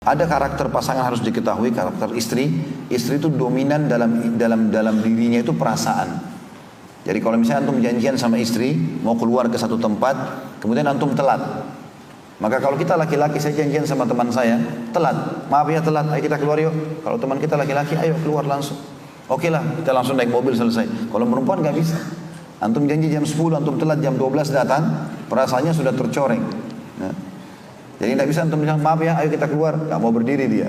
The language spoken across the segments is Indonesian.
Ada karakter pasangan harus diketahui, karakter istri. Istri itu dominan dalam dirinya itu perasaan. Jadi kalau misalnya antum janjian sama istri, mau keluar ke satu tempat, kemudian antum telat. Maka kalau kita laki-laki, saya janjian sama teman saya, telat. Maaf ya telat, ayo kita keluar yuk. Kalau teman kita laki-laki, ayo keluar langsung. Oke lah, kita langsung naik mobil selesai. Kalau perempuan nggak bisa. Antum janji jam 10, antum telat jam 12 datang, perasaannya sudah tercoreng. Nah, jadi tidak bisa antum bilang, maaf ya, ayo kita keluar. Nggak mau berdiri dia.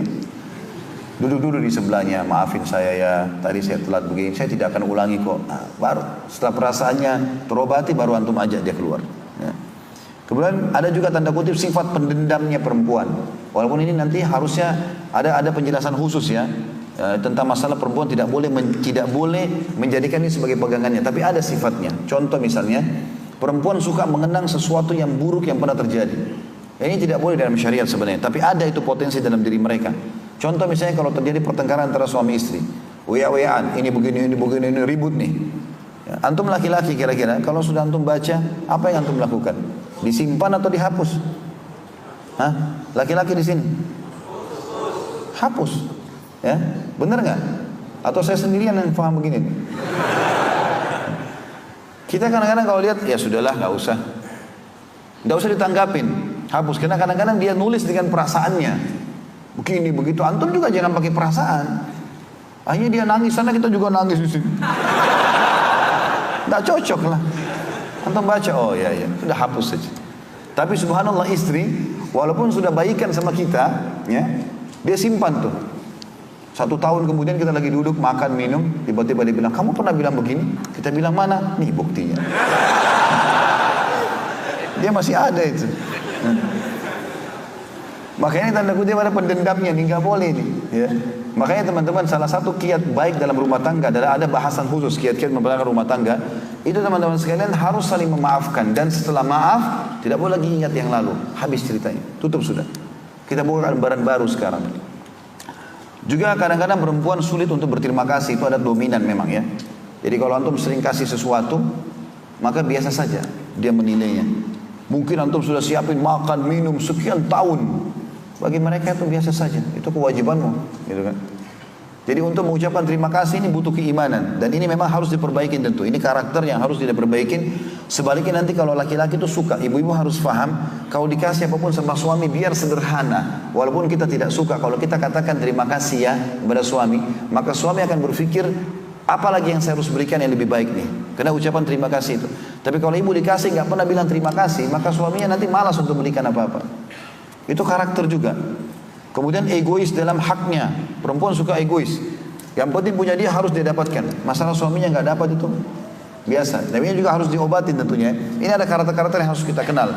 Duduk-duduk di sebelahnya, maafin saya ya, tadi saya telat begini, saya tidak akan ulangi kok. Nah, baru setelah perasaannya terobati, baru antum ajak dia keluar. Ya. Kemudian ada juga tanda kutip sifat pendendamnya perempuan. Walaupun ini nanti harusnya ada penjelasan khusus ya, tentang masalah perempuan tidak boleh menjadikan ini sebagai pegangannya, tapi ada sifatnya. Contoh misalnya, perempuan suka mengenang sesuatu yang buruk yang pernah terjadi. Ini tidak boleh dalam syariat sebenarnya, tapi ada itu potensi dalam diri mereka. Contoh misalnya kalau terjadi pertengkaran antara suami istri, WA-WAan, ini begini, ini ribut nih. Ya, antum laki-laki kira-kira, kalau sudah antum baca, apa yang antum lakukan? Disimpan atau dihapus? Hah? Laki-laki di sini? Hapus. Ya, benar nggak? Atau saya sendirian yang paham begini? Kita kadang-kadang kalau lihat, ya sudahlah, nggak usah ditanggapin, hapus. Karena kadang-kadang dia nulis dengan perasaannya. Begini, begitu. Antum juga jangan pakai perasaan. Akhirnya dia nangis sana, kita juga nangis di sini. Nggak cocok lah. Antum baca, oh ya, sudah hapus saja. Tapi subhanallah istri, walaupun sudah baikan sama kita, ya, dia simpan tuh. 1 tahun kemudian kita lagi duduk makan minum, tiba-tiba dia bilang, kamu pernah bilang begini? Kita bilang mana? Nih buktinya. Dia masih ada itu. Makanya tanda kutip ada pendendamnya, nih nggak boleh nih. Ya. Makanya teman-teman, salah satu kiat baik dalam rumah tangga adalah ada bahasan khusus kiat-kiat memperbaiki rumah tangga. Itu teman-teman sekalian harus saling memaafkan, dan setelah maaf tidak boleh lagi ingat yang lalu. Habis ceritanya, tutup sudah. Kita buka lembaran baru sekarang. Juga kadang-kadang perempuan sulit untuk berterima kasih, itu ada dominan memang ya. Jadi kalau antum sering kasih sesuatu, maka biasa saja dia menilainya. Mungkin antum sudah siapin makan minum sekian tahun, bagi mereka itu biasa saja, itu kewajibanmu, gitu kan. Jadi untuk mengucapkan terima kasih ini butuh keimanan, dan ini memang harus diperbaiki tentu. Ini karakter yang harus diperbaikin. Sebaliknya nanti kalau laki-laki itu suka, ibu-ibu harus paham, kalau dikasih apapun sama suami biar sederhana. Walaupun kita tidak suka, kalau kita katakan terima kasih ya kepada suami, maka suami akan berpikir, apalagi yang saya harus berikan yang lebih baik nih. Karena ucapan terima kasih itu. Tapi kalau ibu dikasih nggak pernah bilang terima kasih, maka suaminya nanti malas untuk berikan apa-apa. Itu karakter juga. Kemudian egois dalam haknya. Perempuan suka egois. Yang penting punya dia harus dia dapatkan. Masalah suaminya nggak dapat itu biasa. Dan ini juga harus diobatin tentunya. Ini ada karakter-karakter yang harus kita kenal.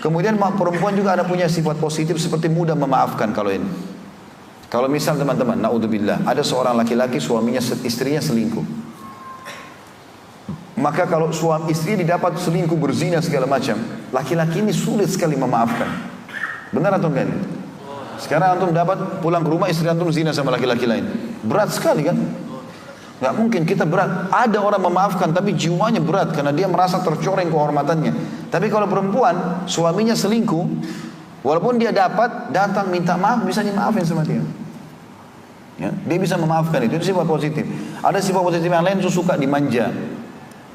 Kemudian perempuan juga ada punya sifat positif seperti mudah memaafkan kalau ini. Kalau misal teman-teman, naudzubillah, ada seorang laki-laki istrinya selingkuh. Maka kalau suami istri didapat selingkuh, berzina segala macam, laki-laki ini sulit sekali memaafkan. Benar atau enggak ini? Sekarang antum dapat pulang ke rumah istri antum zina sama laki-laki lain. Berat sekali kan? Gak mungkin kita berat. Ada orang memaafkan tapi jiwanya berat karena dia merasa tercoreng kehormatannya. Tapi kalau perempuan suaminya selingkuh, walaupun dia datang minta maaf, bisa dimaafin sama dia. Ya, dia bisa memaafkan itu sifat positif. Ada sifat positif yang lain, suka dimanja.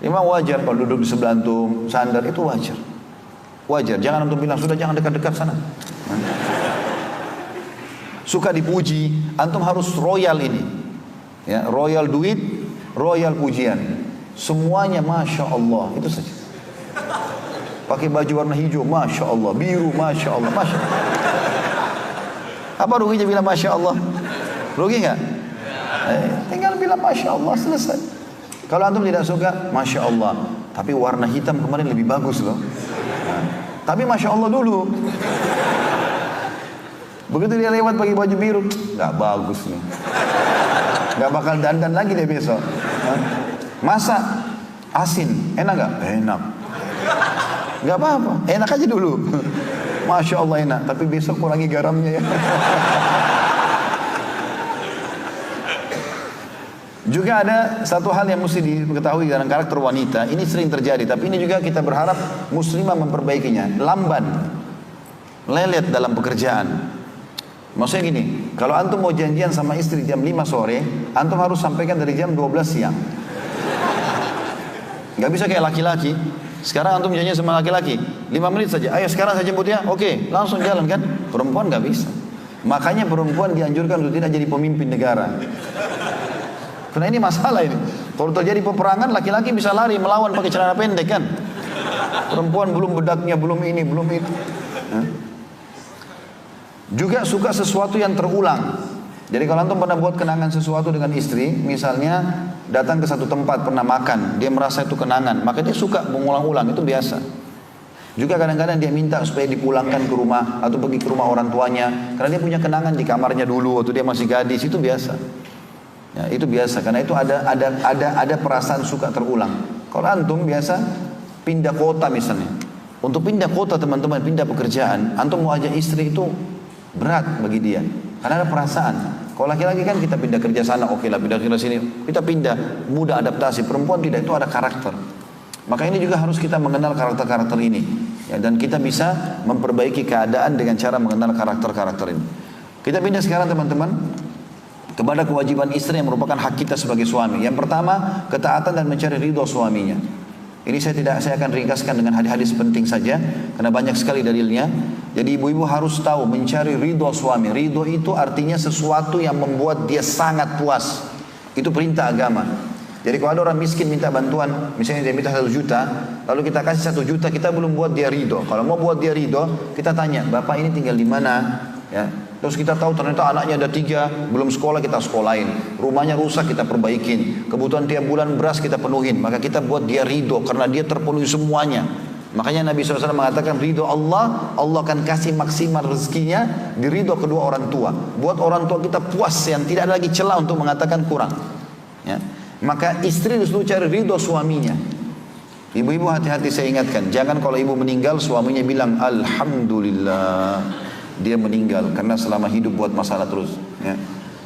Memang wajar kalau duduk di sebelah antum sandar, itu wajar. Wajar, jangan antum bilang sudah jangan dekat-dekat sana. Suka dipuji, antum harus royal ini. Ya, royal duit, royal pujian. Semuanya masya Allah, itu saja. Pakai baju warna hijau, masya Allah. Biru, masya Allah, masya Allah. Apa ruginya bilang masya Allah? Rugi nggak? Tinggal bilang masya Allah, selesai. Kalau antum tidak suka, masya Allah. Tapi warna hitam kemarin lebih bagus loh. Tapi masya Allah dulu. Begitu dia lewat pakai baju biru, nggak bagus nih. Nggak bakal dandan lagi deh besok. Masak asin, enak nggak? Enak. Nggak apa-apa, enak aja dulu. Masya Allah enak, tapi besok kurangi garamnya ya. Juga ada satu hal yang mesti diketahui dalam karakter wanita. Ini sering terjadi, tapi ini juga kita berharap muslimah memperbaikinya. Lamban, lelet dalam pekerjaan. Maksudnya gini, kalau antum mau janjian sama istri jam 5 sore, antum harus sampaikan dari jam 12 siang. Gak bisa kayak laki-laki. Sekarang antum janjian sama laki-laki 5 menit saja, ayo sekarang saya jemput ya. Oke, langsung jalan kan. Perempuan gak bisa. Makanya perempuan dianjurkan untuk tidak jadi pemimpin negara. Karena ini masalah ini. Kalau terjadi peperangan, laki-laki bisa lari melawan pakai celana pendek kan. Perempuan belum bedaknya, belum ini, belum itu. Juga suka sesuatu yang terulang. Jadi kalau antum pernah buat kenangan sesuatu dengan istri, misalnya datang ke satu tempat pernah makan, dia merasa itu kenangan, maka dia suka mengulang-ulang, itu biasa. Juga kadang-kadang dia minta supaya dipulangkan ke rumah atau pergi ke rumah orang tuanya, karena dia punya kenangan di kamarnya dulu waktu dia masih gadis, itu biasa. Ya, itu biasa, karena itu ada perasaan suka terulang. Kalau antum biasa pindah kota misalnya, untuk pindah kota teman-teman, pindah pekerjaan, antum mau ajak istri itu berat bagi dia, karena ada perasaan. Kalau laki-laki kan kita pindah kerja sana, oke lah pindah kerja sini, kita pindah, mudah adaptasi. Perempuan tidak, itu ada karakter. Maka ini juga harus kita mengenal karakter-karakter ini, ya, dan kita bisa memperbaiki keadaan dengan cara mengenal karakter-karakter ini. Kita pindah sekarang teman-teman kepada kewajiban istri yang merupakan hak kita sebagai suami. Yang pertama, ketaatan dan mencari ridho suaminya. Ini saya akan ringkaskan dengan hadis-hadis penting saja, karena banyak sekali dalilnya. Jadi ibu-ibu harus tahu mencari ridho suami. Ridho itu artinya sesuatu yang membuat dia sangat puas. Itu perintah agama. Jadi kalau ada orang miskin minta bantuan, misalnya dia minta 1 juta, lalu kita kasih 1 juta, kita belum buat dia ridho. Kalau mau buat dia ridho, kita tanya, bapak ini tinggal di mana? Ya. Terus kita tahu ternyata anaknya ada 3, belum sekolah, kita sekolahin. Rumahnya rusak, kita perbaikin. Kebutuhan tiap bulan beras kita penuhin. Maka kita buat dia ridho, karena dia terpenuhi semuanya. Makanya Nabi SAW mengatakan ridho Allah, Allah akan kasih maksimal rezekinya di ridho kedua orang tua. Buat orang tua kita puas, yang tidak ada lagi celah untuk mengatakan kurang. Ya. Maka istri disuruh cari ridho suaminya. Ibu-ibu hati-hati, saya ingatkan, jangan kalau ibu meninggal suaminya bilang alhamdulillah dia meninggal, karena selama hidup buat masalah terus. Ya.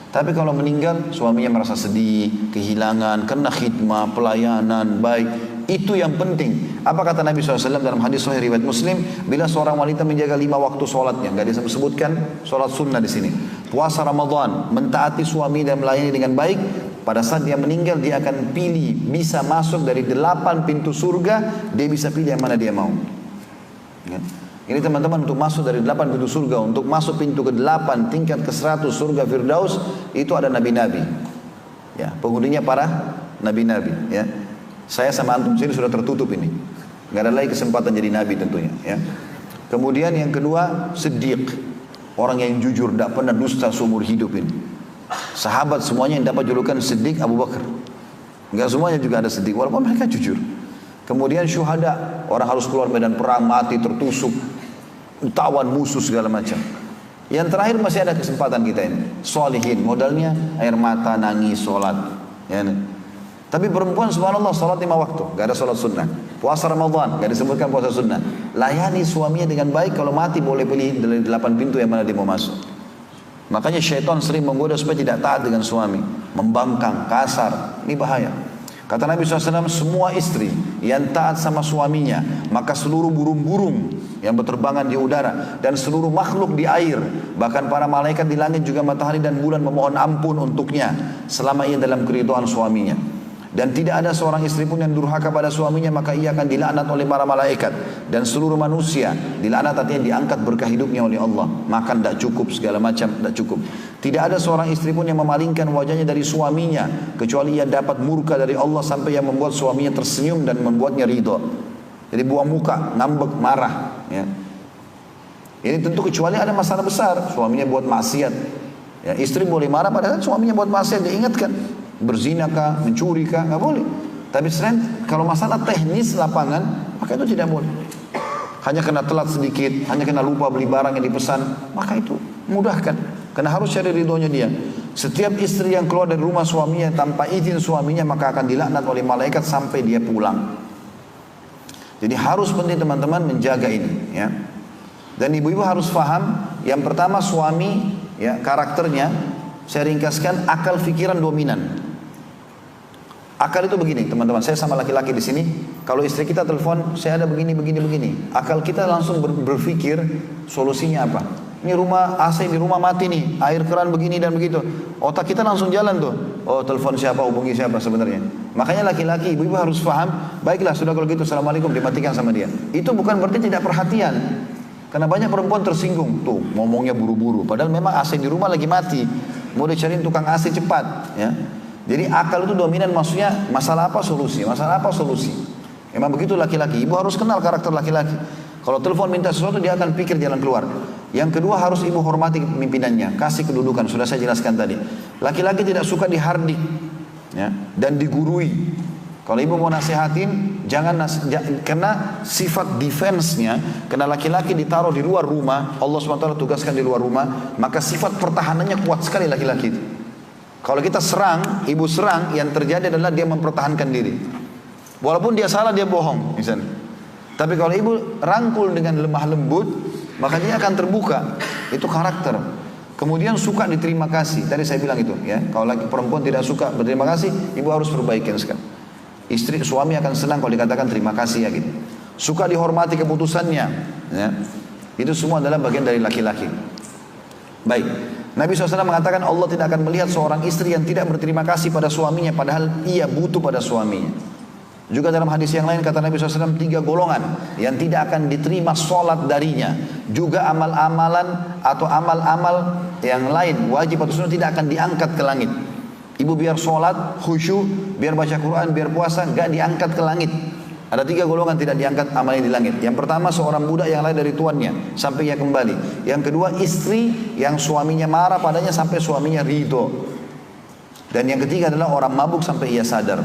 Tapi kalau meninggal suaminya merasa sedih, kehilangan, karena khidmah, pelayanan baik. Itu yang penting. Apa kata Nabi SAW dalam hadis sahih riwayat Muslim? Bila seorang wanita menjaga 5 waktu sholatnya, nggak disebutkan sholat sunnah di sini. Puasa Ramadan, mentaati suami dan melayani dengan baik. Pada saat dia meninggal, dia akan pilih, bisa masuk dari 8 pintu surga. Dia bisa pilih yang mana dia mau. Ya. Ini teman-teman, untuk masuk dari 8 pintu surga, untuk masuk pintu ke-8 tingkat ke-100 surga Firdaus, itu ada nabi-nabi. Ya, penghuninya para nabi-nabi. Ya. Saya sama antum sini sudah tertutup ini. Nggak ada lagi kesempatan jadi nabi tentunya. Ya. Kemudian yang kedua, Siddiq. Orang yang jujur, tidak pernah dusta seumur hidup ini. Sahabat semuanya yang dapat julukan Siddiq Abu Bakar. Nggak semuanya juga ada Siddiq, walaupun mereka jujur. Kemudian syuhada, orang harus keluar medan perang, mati, tertusuk, tawan musuh segala macam. Yang terakhir masih ada kesempatan kita ini. Sholihin, modalnya air mata, nangis, sholat. Ya. Tapi perempuan subhanallah sholat 5 waktu, gak ada sholat sunnah. Puasa Ramadan, gak disebutkan puasa sunnah. Layani suaminya dengan baik, kalau mati boleh pilih dari 8 pintu yang mana dia mau masuk. Makanya syaitan sering menggoda supaya tidak taat dengan suami. Membangkang, kasar, ini bahaya. Kata Nabi SAW, semua istri yang taat sama suaminya, maka seluruh burung-burung yang berterbangan di udara, dan seluruh makhluk di air, bahkan para malaikat di langit juga matahari dan bulan memohon ampun untuknya, selama ia dalam keridhaan suaminya. Dan tidak ada seorang istri pun yang durhaka pada suaminya, maka ia akan dilaknat oleh para malaikat. Dan seluruh manusia dilaknat, artinya diangkat berkah hidupnya oleh Allah. Makan tidak cukup, segala macam tidak cukup. Tidak ada seorang istri pun yang memalingkan wajahnya dari suaminya, kecuali ia dapat murka dari Allah, sampai yang membuat suaminya tersenyum dan membuatnya ridho. Jadi buang muka, ngambek, marah. Ya. Ini tentu kecuali ada masalah besar, suaminya buat maksiat. Ya, istri boleh marah padahal suaminya buat maksiat, diingatkan. Berzina kah, mencuri kah, nggak boleh. Tapi selain kalau masalah teknis lapangan, maka itu tidak boleh. Hanya kena telat sedikit, hanya kena lupa beli barang yang dipesan, maka itu mudahkan. Karena harus cari ridhonya dia. Setiap istri yang keluar dari rumah suaminya tanpa izin suaminya, maka akan dilaknat oleh malaikat sampai dia pulang. Jadi harus penting teman-teman menjaga ini. Ya. Dan ibu-ibu harus paham, yang pertama suami, ya, karakternya, saya ringkaskan, akal pikiran dominan. Akal itu begini, teman-teman. Saya sama laki-laki di sini. Kalau istri kita telepon, saya ada begini. Akal kita langsung berpikir solusinya apa. Ini rumah AC di rumah mati nih, air keran begini dan begitu. Otak kita langsung jalan tuh. Oh, telepon siapa, hubungi siapa sebenarnya. Makanya laki-laki, ibu-ibu harus paham, baiklah sudah kalau gitu assalamualaikum dimatikan sama dia. Itu bukan berarti tidak perhatian. Karena banyak perempuan tersinggung tuh, ngomongnya buru-buru. Padahal memang AC di rumah lagi mati. Mau dicariin tukang AC cepat, ya. Jadi akal itu dominan, maksudnya masalah apa solusi, masalah apa solusi. Memang begitu laki-laki. Ibu harus kenal karakter laki-laki. Kalau telepon minta sesuatu dia akan pikir jalan keluar. Yang kedua harus ibu hormati pimpinannya, kasih kedudukan. Sudah saya jelaskan tadi. Laki-laki tidak suka dihardik, ya, dan digurui. Kalau ibu mau nasihatin, karena sifat defense-nya, karena laki-laki ditaruh di luar rumah, Allah SWT tugaskan di luar rumah, maka sifat pertahanannya kuat sekali laki-laki itu. Kalau kita serang, ibu serang, yang terjadi adalah dia mempertahankan diri. Walaupun dia salah, dia bohong misalnya. Tapi kalau ibu rangkul dengan lemah lembut, maka dia akan terbuka. Itu karakter. Kemudian suka diterima kasih. Tadi saya bilang itu, ya. Kalau lagi perempuan tidak suka berterima kasih, ibu harus perbaikin sekarang. Suami akan senang kalau dikatakan terima kasih ya gitu. Suka dihormati keputusannya, ya. Itu semua adalah bagian dari laki-laki. Baik. Nabi SAW mengatakan Allah tidak akan melihat seorang istri yang tidak berterima kasih pada suaminya padahal ia butuh pada suaminya. Juga dalam hadis yang lain kata Nabi SAW 3 golongan yang tidak akan diterima sholat darinya. Juga amal-amalan atau amal-amal yang lain wajib atau sunnah tidak akan diangkat ke langit. Ibu biar sholat khusyuk, biar baca Quran, biar puasa, gak diangkat ke langit. Ada 3 golongan tidak diangkat amalnya di langit. Yang pertama seorang budak yang lari dari tuannya sampai ia kembali. Yang kedua istri yang suaminya marah padanya sampai suaminya ridho. Dan yang ketiga adalah orang mabuk sampai ia sadar.